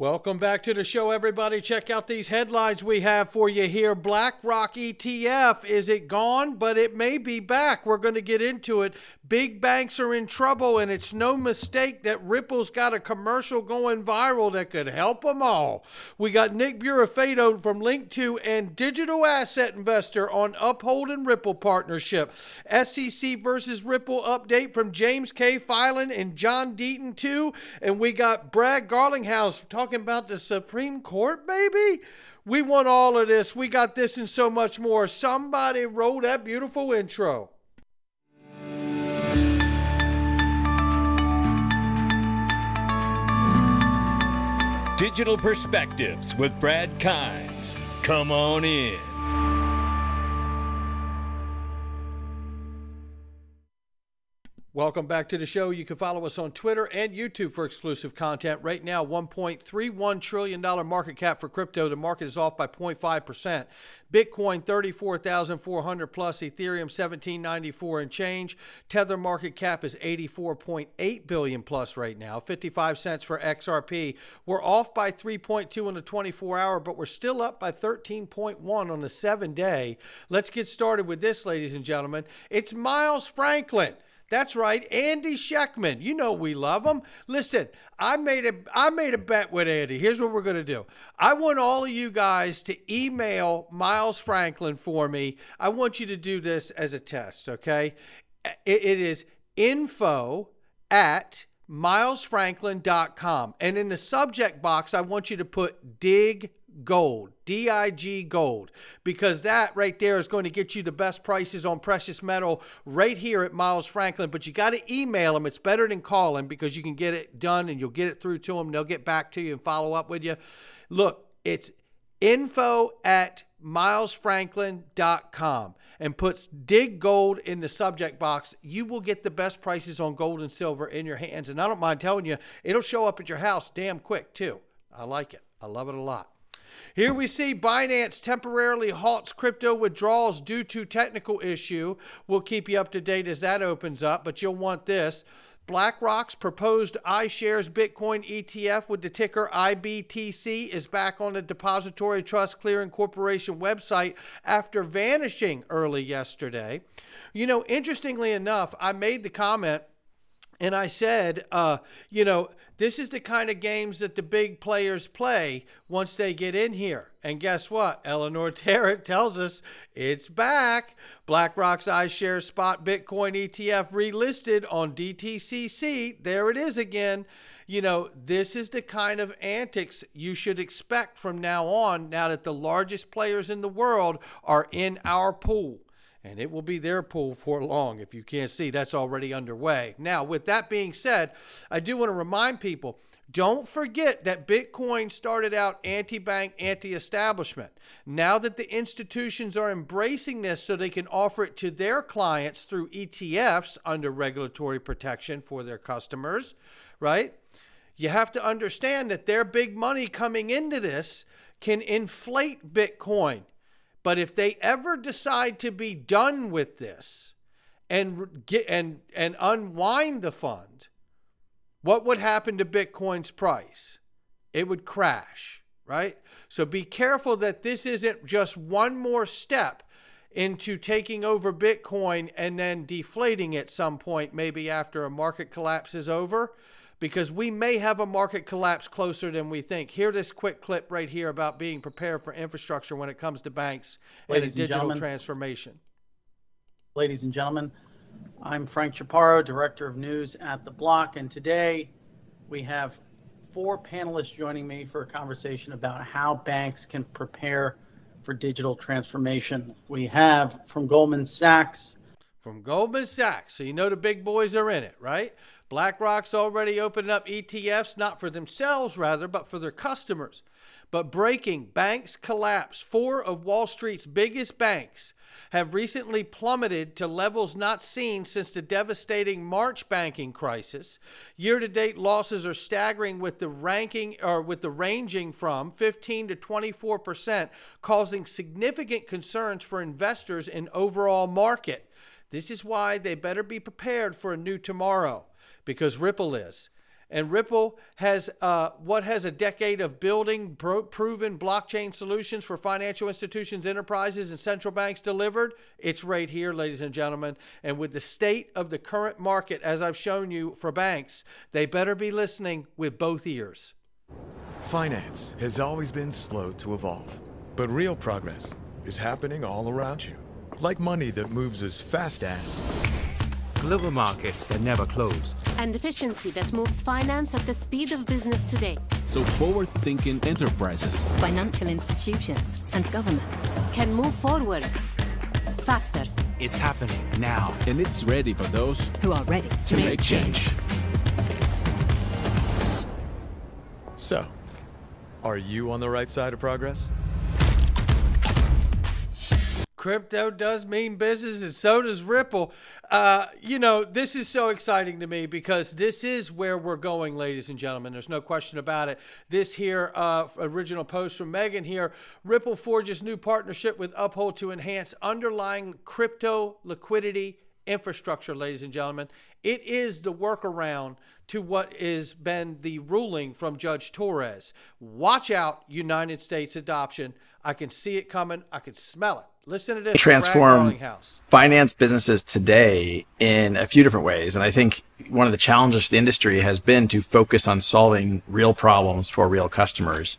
Welcome back to the show, everybody. Check out these headlines we have for you here. BlackRock ETF, is it gone? But it may be back. We're going to get into it. Big banks are in trouble, and it's no mistake that Ripple's got a commercial going viral that could help them all. We got Nick Burafato from Link2 and digital asset investor on upholding Ripple partnership. SEC versus Ripple update from James K. Filan and John Deaton too. And we got Brad Garlinghouse talking about the Supreme Court, baby. We want all of this. We got this and so much more. Somebody roll that beautiful intro. Digital Perspectives with Brad Kimes. Come on in. Welcome back to the show. You can follow us on Twitter and YouTube for exclusive content. Right now, $1.31 trillion market cap for crypto. The market is off by 0.5%. Bitcoin, 34,400 plus. Ethereum, 1794 and change. Tether market cap is 84.8 billion plus right now. 55 cents for XRP. We're off by 3.2 on the 24-hour, but we're still up by 13.1 on the 7-day. Let's get started with this, ladies and gentlemen. It's Miles Franklin. That's right, Andy Schectman. You know we love him. Listen, I made a bet with Andy. Here's what we're going to do. I want all of you guys to email Miles Franklin for me. I want you to do this as a test, okay? It is info@milesfranklin.com. And in the subject box, I want you to put dig gold, DIG gold, because that right there is going to get you the best prices on precious metal right here at Miles Franklin. But you got to email them. It's better than calling because you can get it done and you'll get it through to them. And they'll get back to you and follow up with you. Look, it's info@milesfranklin.com and puts dig gold in the subject box. You will get the best prices on gold and silver in your hands. And I don't mind telling you, it'll show up at your house damn quick too. I like it. I love it a lot. Here we see Binance temporarily halts crypto withdrawals due to technical issue. We'll keep you up to date as that opens up, but you'll want this. BlackRock's proposed iShares Bitcoin ETF with the ticker IBTC is back on the Depository Trust Clearing Corporation website after vanishing early yesterday. You know, interestingly enough, I made the comment and I said, this is the kind of games that the big players play once they get in here. And guess what? Eleanor Tarrant tells us it's back. BlackRock's iShares Spot Bitcoin ETF relisted on DTCC. There it is again. You know, this is the kind of antics you should expect from now on, now that the largest players in the world are in our pool. And it will be their pool for long. If you can't see, that's already underway. Now, with that being said, I do want to remind people, don't forget that Bitcoin started out anti-bank, anti-establishment. Now that the institutions are embracing this so they can offer it to their clients through ETFs under regulatory protection for their customers, right? You have to understand that their big money coming into this can inflate Bitcoin. But if they ever decide to be done with this and unwind the fund, what would happen to Bitcoin's price? It would crash, right? So be careful that this isn't just one more step into taking over Bitcoin and then deflating at some point, maybe after a market collapse is over. Because we may have a market collapse closer than we think. Hear this quick clip right here about being prepared for infrastructure when it comes to banks and a digital transformation. Ladies and gentlemen, I'm Frank Chaparro, Director of News at The Block, and today we have 4 panelists joining me for a conversation about how banks can prepare for digital transformation. We have from Goldman Sachs. From Goldman Sachs, so you know the big boys are in it, right? BlackRock's already opening up ETFs, not for themselves rather, but for their customers. But breaking, banks collapse. 4 of Wall Street's biggest banks have recently plummeted to levels not seen since the devastating March banking crisis. Year-to-date losses are staggering with the ranging from 15 to 24%, causing significant concerns for investors in overall market. This is why they better be prepared for a new tomorrow, because Ripple is. And Ripple has what has a decade of building proven blockchain solutions for financial institutions, enterprises, and central banks delivered. It's right here, ladies and gentlemen. And with the state of the current market, as I've shown you for banks, they better be listening with both ears. Finance has always been slow to evolve, but real progress is happening all around you. Like money that moves as fast as global markets that never close, and efficiency that moves finance at the speed of business today. So forward-thinking enterprises, financial institutions, and governments can move forward faster. It's happening now. and it's ready for those who are ready to make change. So, are you on the right side of progress? Crypto does mean business, and so does Ripple. This is so exciting to me because this is where we're going, ladies and gentlemen. There's no question about it. This here, original post from Megan here, Ripple forges new partnership with Uphold to enhance underlying crypto liquidity infrastructure, ladies and gentlemen. It is the workaround to what has been the ruling from Judge Torres. Watch out, United States adoption. I can see it coming. I can smell it. Listen to this. Transform finance businesses today in a few different ways. And I think one of the challenges for the industry has been to focus on solving real problems for real customers.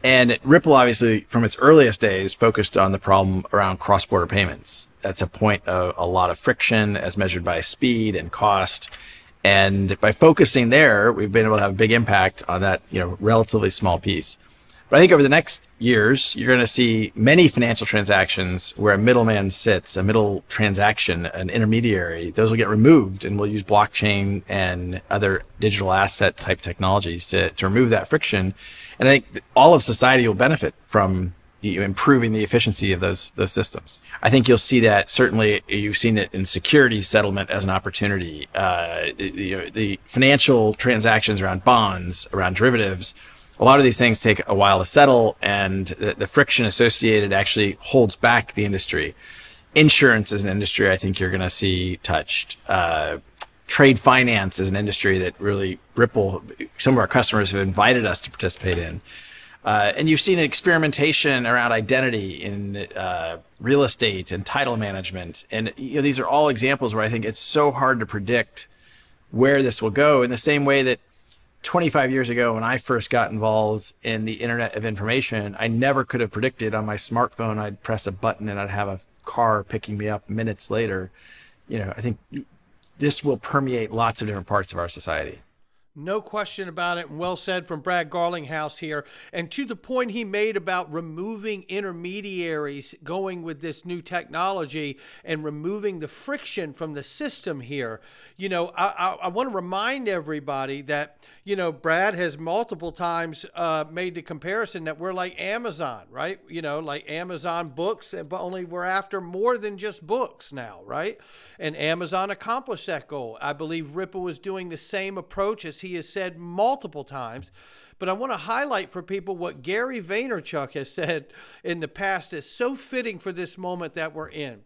And Ripple, obviously, from its earliest days, focused on the problem around cross-border payments. That's a point of a lot of friction as measured by speed and cost. And by focusing there, we've been able to have a big impact on that, relatively small piece. But I think over the next years, you're going to see many financial transactions where a middleman sits, a middle transaction, an intermediary. Those will get removed, and we'll use blockchain and other digital asset type technologies to remove that friction. And I think all of society will benefit from improving the efficiency of those systems. I think you'll see that. Certainly, you've seen it in securities settlement as an opportunity. The financial transactions around bonds, around derivatives. A lot of these things take a while to settle, and the friction associated actually holds back the industry. Insurance is an industry I think you're going to see touched. Trade finance is an industry that really Ripple, some of our customers have invited us to participate in. And you've seen experimentation around identity in real estate and title management. And these are all examples where I think it's so hard to predict where this will go, in the same way that 25 years ago, when I first got involved in the Internet of Information, I never could have predicted on my smartphone I'd press a button and I'd have a car picking me up minutes later. I think this will permeate lots of different parts of our society. No question about it, and well said from Brad Garlinghouse here. And to the point he made about removing intermediaries going with this new technology and removing the friction from the system here, I want to remind everybody that, Brad has multiple times made the comparison that we're like Amazon, right? Like Amazon books, but only we're after more than just books now, right? And Amazon accomplished that goal. I believe Ripple is doing the same approach, as he has said multiple times. But I want to highlight for people what Gary Vaynerchuk has said in the past is so fitting for this moment that we're in.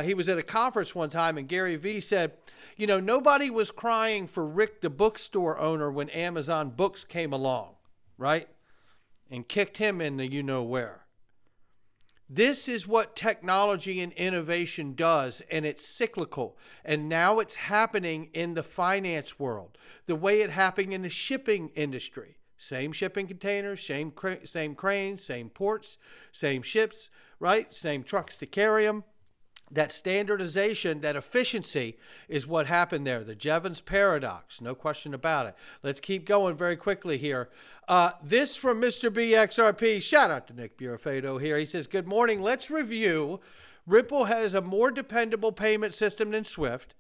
He was at a conference one time, and Gary V said, nobody was crying for Rick, the bookstore owner, when Amazon Books came along, right? And kicked him in the you-know-where. This is what technology and innovation does, and it's cyclical. And now it's happening in the finance world, the way it happened in the shipping industry. Same shipping containers, same cranes, same ports, same ships, right? Same trucks to carry them. That standardization, that efficiency is what happened there. The Jevons paradox, no question about it. Let's keep going very quickly here. This from Mr. BXRP. Shout out to Nick Burafedo here. He says, good morning. Let's review. Ripple has a more dependable payment system than SWIFT.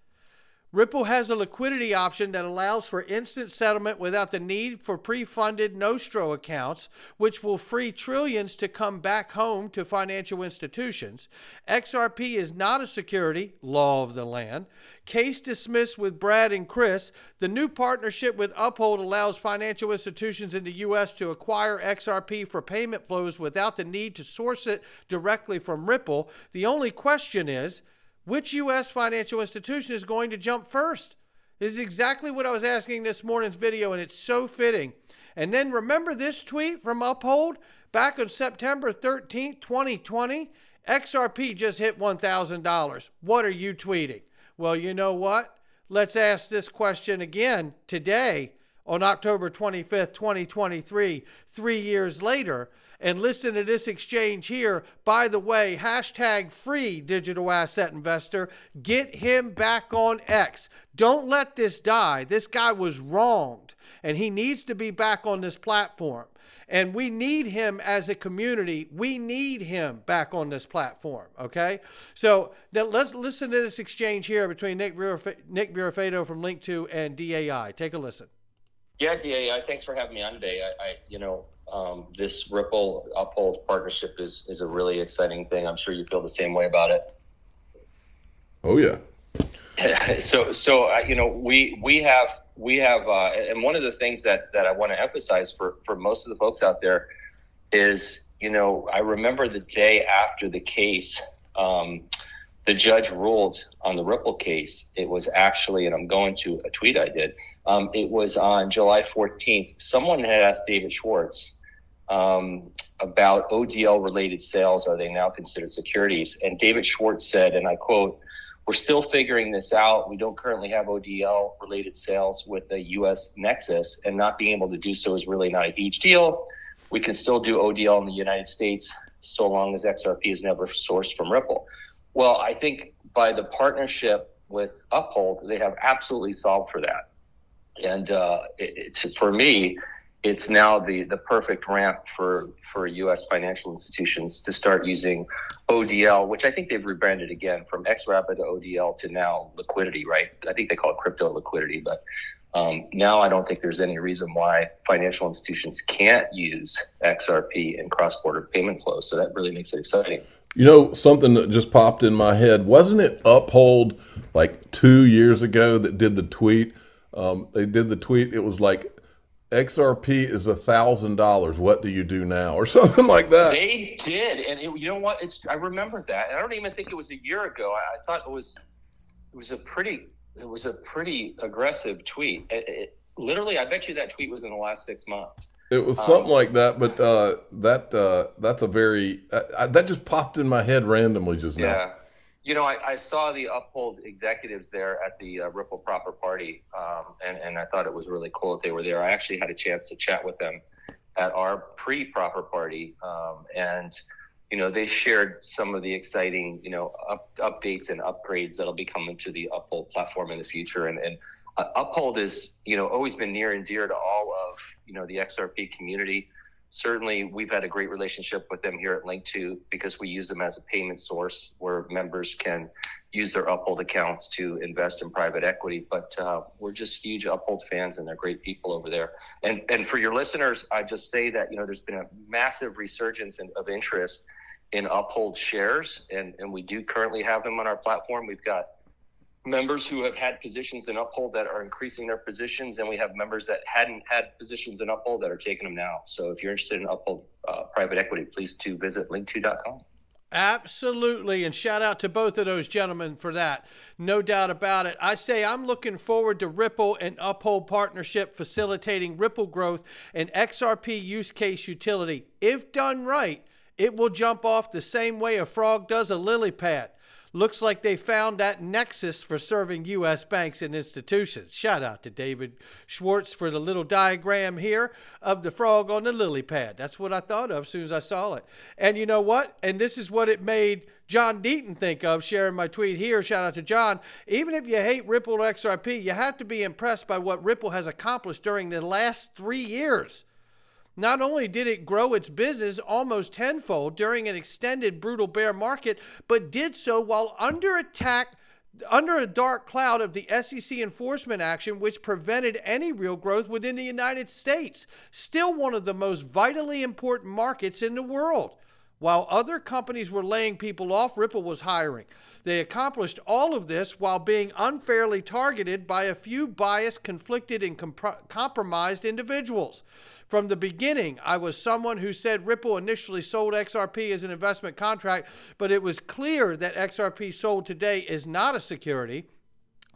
Ripple has a liquidity option that allows for instant settlement without the need for pre-funded Nostro accounts, which will free trillions to come back home to financial institutions. XRP is not a security, law of the land. Case dismissed with Brad and Chris. The new partnership with Uphold allows financial institutions in the U.S. to acquire XRP for payment flows without the need to source it directly from Ripple. The only question is, which U.S. financial institution is going to jump first? This is exactly what I was asking this morning's video, and it's so fitting. And then remember this tweet from Uphold back on September 13th, 2020? XRP just hit $1,000. What are you tweeting? Well, you know what? Let's ask this question again today on October 25th, 2023, 3 years later. And listen to this exchange here. By the way, hashtag free digital asset investor. Get him back on X. Don't let this die. This guy was wronged, and he needs to be back on this platform. And we need him as a community. We need him back on this platform, okay? So now let's listen to this exchange here between Nick Birofeto from Link2 and DAI. Take a listen. Yeah, DAI, thanks for having me on today. This Ripple Uphold partnership is a really exciting thing. I'm sure you feel the same way about it. Oh yeah. We have, and one of the things that I want to emphasize for most of the folks out there is, I remember the day after the case, the judge ruled on the Ripple case. It was actually, and I'm going to a tweet I did, it was on July 14th. Someone had asked David Schwartz about ODL related sales. Are they now considered securities? And David Schwartz said, and I quote, "We're still figuring this out. We don't currently have ODL related sales with the US Nexus, and not being able to do so is really not a huge deal. We can still do ODL in the United States so long as XRP is never sourced from Ripple." Well, I think by the partnership with Uphold, they have absolutely solved for that. And for me, it's now the perfect ramp for U.S. financial institutions to start using ODL, which I think they've rebranded again from XRapid to ODL to now liquidity, right? I think they call it crypto liquidity, but now I don't think there's any reason why financial institutions can't use XRP in cross-border payment flows. So that really makes it exciting. Something that just popped in my head, wasn't it Uphold like 2 years ago that did the tweet? They did the tweet. It was like, XRP is $1,000. What do you do now? Or something like that. They did. And you know what? I remember that. And I don't even think it was a year ago. I thought it was a pretty aggressive tweet. Literally, I bet you that tweet was in the last 6 months. It was something like that, but that's a very that just popped in my head randomly just now. Yeah, I saw the Uphold executives there at the Ripple Proper Party, and I thought it was really cool that they were there. I actually had a chance to chat with them at our pre-Proper Party, and they shared some of the exciting updates and upgrades that'll be coming to the Uphold platform in the future, and Uphold is, always been near and dear to all of, the XRP community. Certainly, we've had a great relationship with them here at Link2 because we use them as a payment source where members can use their Uphold accounts to invest in private equity. But we're just huge Uphold fans, and they're great people over there. And for your listeners, I just say that, there's been a massive resurgence of interest in Uphold shares, and we do currently have them on our platform. We've got members who have had positions in Uphold that are increasing their positions, and we have members that hadn't had positions in Uphold that are taking them now. So if you're interested in Uphold private equity, please do visit link2.com. Absolutely, and shout out to both of those gentlemen for that. No doubt about it. I say I'm looking forward to Ripple and Uphold partnership facilitating Ripple growth and XRP use case utility. If done right, it will jump off the same way a frog does a lily pad. Looks like they found that nexus for serving U.S. banks and institutions. Shout out to David Schwartz for the little diagram here of the frog on the lily pad. That's what I thought of as soon as I saw it. And you know what? And this is what it made John Deaton think of, sharing my tweet here. Shout out to John. Even if you hate Ripple or XRP, you have to be impressed by what Ripple has accomplished during the last 3 years. Not only did it grow its business almost tenfold during an extended brutal bear market, but did so while under attack, under a dark cloud of the SEC enforcement action, which prevented any real growth within the United States. Still one of the most vitally important markets in the world. While other companies were laying people off, Ripple was hiring. They accomplished all of this while being unfairly targeted by a few biased, conflicted, and compromised individuals. From the beginning, I was someone who said Ripple initially sold XRP as an investment contract, but it was clear that XRP sold today is not a security.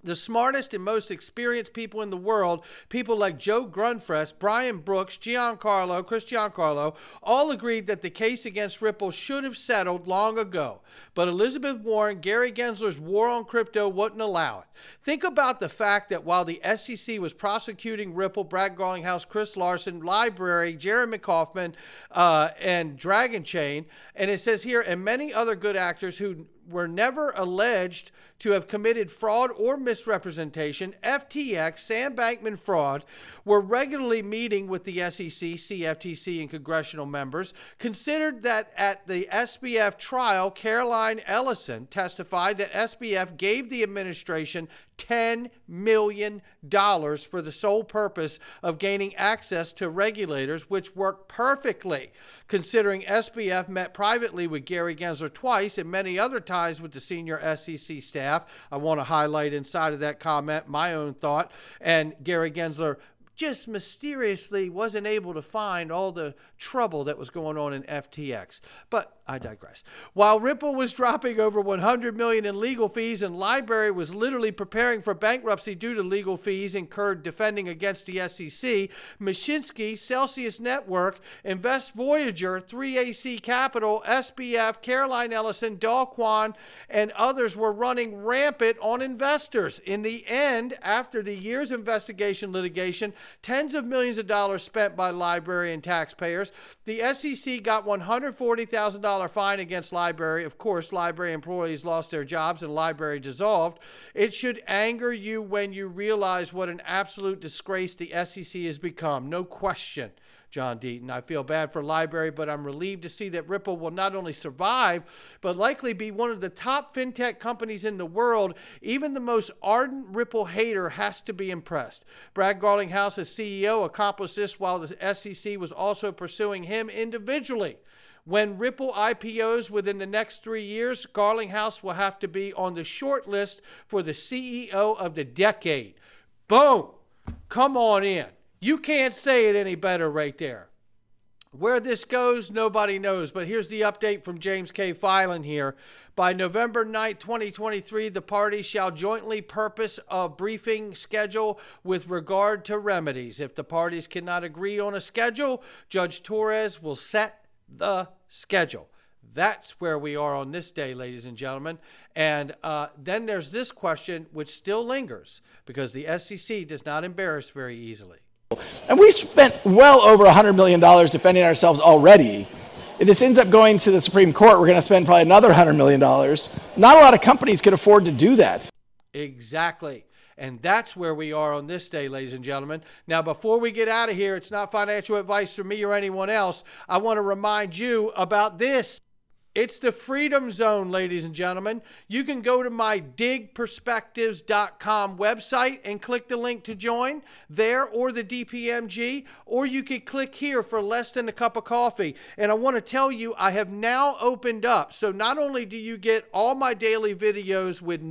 The smartest and most experienced people in the world, people like Joe Grunfrest, Brian Brooks, Chris Giancarlo, all agreed that the case against Ripple should have settled long ago. But Elizabeth Warren, Gary Gensler's war on crypto wouldn't allow it. Think about the fact that while the SEC was prosecuting Ripple, Brad Garlinghouse, Chris Larson, Library, Jeremy Kaufman, and Dragon Chain, and it says here, and many other good actors who were never alleged to have committed fraud or misrepresentation, FTX, Sam Bankman-Fried, were regularly meeting with the SEC, CFTC, and congressional members, considered that at the SBF trial, Caroline Ellison testified that SBF gave the administration $10 million for the sole purpose of gaining access to regulators, which worked perfectly, considering SBF met privately with Gary Gensler twice and many other times with the senior SEC staff. I want to highlight inside of that comment my own thought. And Gary Gensler just mysteriously wasn't able to find all the trouble that was going on in FTX. But I digress. While Ripple was dropping over $100 million in legal fees and Library was literally preparing for bankruptcy due to legal fees incurred defending against the SEC, Mashinsky, Celsius Network, Invest Voyager, 3AC Capital, SBF, Caroline Ellison, Dahl Quan, and others were running rampant on investors. In the end, after the years of investigation litigation, tens of millions of dollars spent by Library and taxpayers, the SEC got $140,000 fine against Library. Of course, Library employees lost their jobs and Library dissolved. It should anger you when you realize what an absolute disgrace the SEC has become. No question, John Deaton. I feel bad for Library, but I'm relieved to see that Ripple will not only survive, but likely be one of the top fintech companies in the world. Even the most ardent Ripple hater has to be impressed. Brad Garlinghouse, as CEO, accomplished this while the SEC was also pursuing him individually. When Ripple IPOs within the next 3 years, Garlinghouse will have to be on the short list for the CEO of the decade. Boom! Come on in. You can't say it any better right there. Where this goes, nobody knows. But here's the update from James K. Filan here. By November 9, 2023, the parties shall jointly purpose a briefing schedule with regard to remedies. If the parties cannot agree on a schedule, Judge Torres will set the schedule. That's where we are on this day, ladies and gentlemen. And then there's this question, which still lingers, because the SEC does not embarrass very easily. And we spent well over $100 million defending ourselves already. If this ends up going to the Supreme Court, we're going to spend probably another $100 million. Not a lot of companies could afford to do that. Exactly. And that's where we are on this day, ladies and gentlemen. Now, before we get out of here, it's not financial advice from me or anyone else. I want to remind you about this. It's the Freedom Zone, ladies and gentlemen. You can go to my digperspectives.com website and click the link to join there, or the DPMG, or you could click here for less than a cup of coffee. And I want to tell you, I have now opened up. So not only do you get all my daily videos with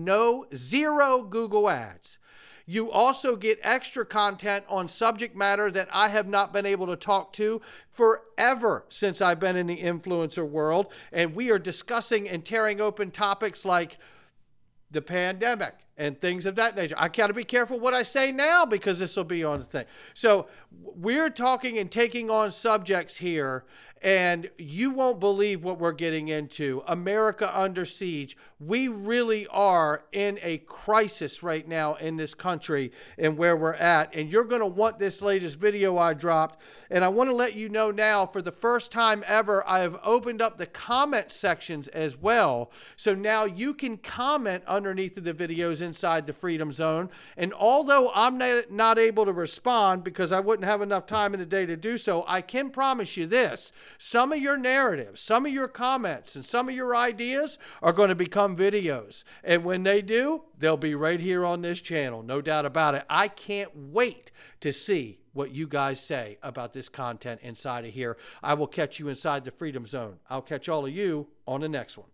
zero Google ads, you also get extra content on subject matter that I have not been able to talk to forever since I've been in the influencer world. And we are discussing and tearing open topics like the pandemic and things of that nature. I got to be careful what I say now because this will be on the thing. So we're talking and taking on subjects here, and you won't believe what we're getting into. America under siege. We really are in a crisis right now in this country and where we're at. And you're going to want this latest video I dropped. And I want to let you know now, for the first time ever, I have opened up the comment sections as well. So now you can comment underneath of the videos inside the Freedom Zone. And although I'm not able to respond because I wouldn't have enough time in the day to do so, I can promise you this. Some of your narratives, some of your comments, and some of your ideas are going to become videos. And when they do, they'll be right here on this channel. No doubt about it. I can't wait to see what you guys say about this content inside of here. I will catch you inside the Freedom Zone. I'll catch all of you on the next one.